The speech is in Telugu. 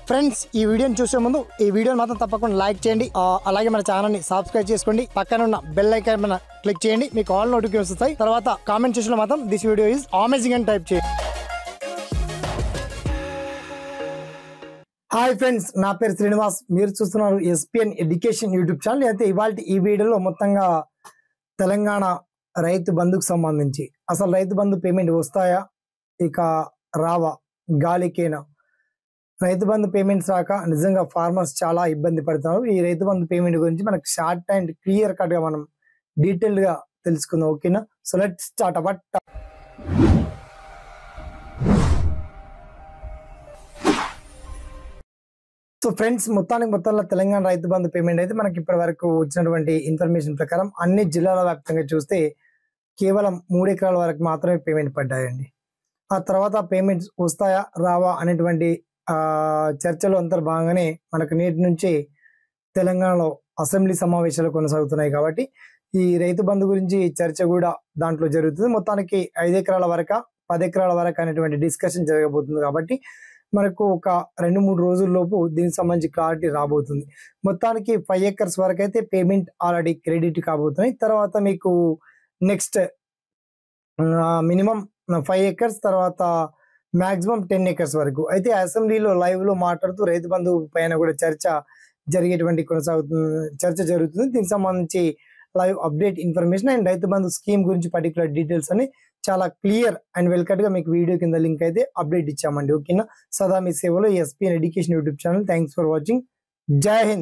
ఫ్రెండ్స్ ఈ వీడియోని చూసే ముందు ఈ వీడియోని మాత్రం తప్పకుండా లైక్ చేయండి, అలాగే మన ఛానల్ని సబ్స్క్రైబ్ చేసుకోండి, పక్కన ఉన్న బెల్ ఐకాన్ మీద క్లిక్ చేయండి, మీకు ఆల్ నోటిఫికేషన్స్ వస్తాయి. తర్వాత కామెంట్ సెక్షన్ లో మాత్రం దిస్ వీడియో ఈజ్ అమేజింగ్ అని టైప్ చేయండి. హాయ్ ఫ్రెండ్స్, నా పేరు శ్రీనివాస్, మీరు చూస్తున్నారు ఎస్పీఎన్ ఎడ్యుకేషన్ యూట్యూబ్ ఛానల్. అయితే ఇవాళ ఈ వీడియోలో మొత్తంగా తెలంగాణ రైతు బంధుకు సంబంధించి అసలు రైతు బంధు పేమెంట్ వస్తాయా, ఇక రావా, గాలికేనా, రైతు బంధు పేమెంట్స్ రాక నిజంగా ఫార్మర్స్ చాలా ఇబ్బంది పడుతున్నారు. ఈ రైతు బంధు పేమెంట్ గురించి మనకు షార్ట్ అండ్ క్లియర్ కట్ గా మనం డీటెయిల్డ్ గా తెలుసుకుందాం, ఓకేనా? So let's start our. So friends, మొత్తంలో తెలంగాణ రైతు బంధు పేమెంట్ అయితే మనకి ఇప్పటి వరకు వచ్చినటువంటి ఇన్ఫర్మేషన్ ప్రకారం అన్ని జిల్లాల వ్యాప్తంగా చూస్తే కేవలం 3 ఎకరాల వరకు మాత్రమే పేమెంట్ పడ్డాయండి. ఆ తర్వాత పేమెంట్స్ వస్తాయా రావా అనేటువంటి చర్చలు అంతర్భాగంగానే మనకు నేటి నుంచి తెలంగాణలో అసెంబ్లీ సమావేశాలు కొనసాగుతున్నాయి. కాబట్టి ఈ రైతు బంధు గురించి చర్చ కూడా దాంట్లో జరుగుతుంది. మొత్తానికి 5 ఎకరాల వరకు 10 ఎకరాల వరకు అనేటువంటి డిస్కషన్ జరగబోతుంది. కాబట్టి మనకు ఒక 2-3 రోజుల్లోపు దీనికి సంబంధించి క్లారిటీ రాబోతుంది. మొత్తానికి 5 ఎకర్స్ వరకు అయితే పేమెంట్ ఆల్రెడీ క్రెడిట్ కాబోతున్నాయి. తర్వాత మీకు నెక్స్ట్ మినిమం 5 ఎకర్స్, తర్వాత మాక్సిమం 10 ఎకర్స్ వరకు అయితే అసెంబ్లీలో లైవ్ లో మాట్లాడుతూ రైతు బంధు పైన కూడా చర్చ జరుగుతుంది. దీనికి సంబంధించి live update information and Rythu Bandhu scheme గురించి పర్టికులర్ డీటెయిల్స్ అని చాలా క్లియర్ అండ్ వెల్ కట్ గా మీకు వీడియో కింద లింక్ అయితే అప్డేట్ ఇచ్చామండి, ఓకేనా? సదా మీ సేవలో SPN education YouTube channel. Thanks for watching. జై హింద్.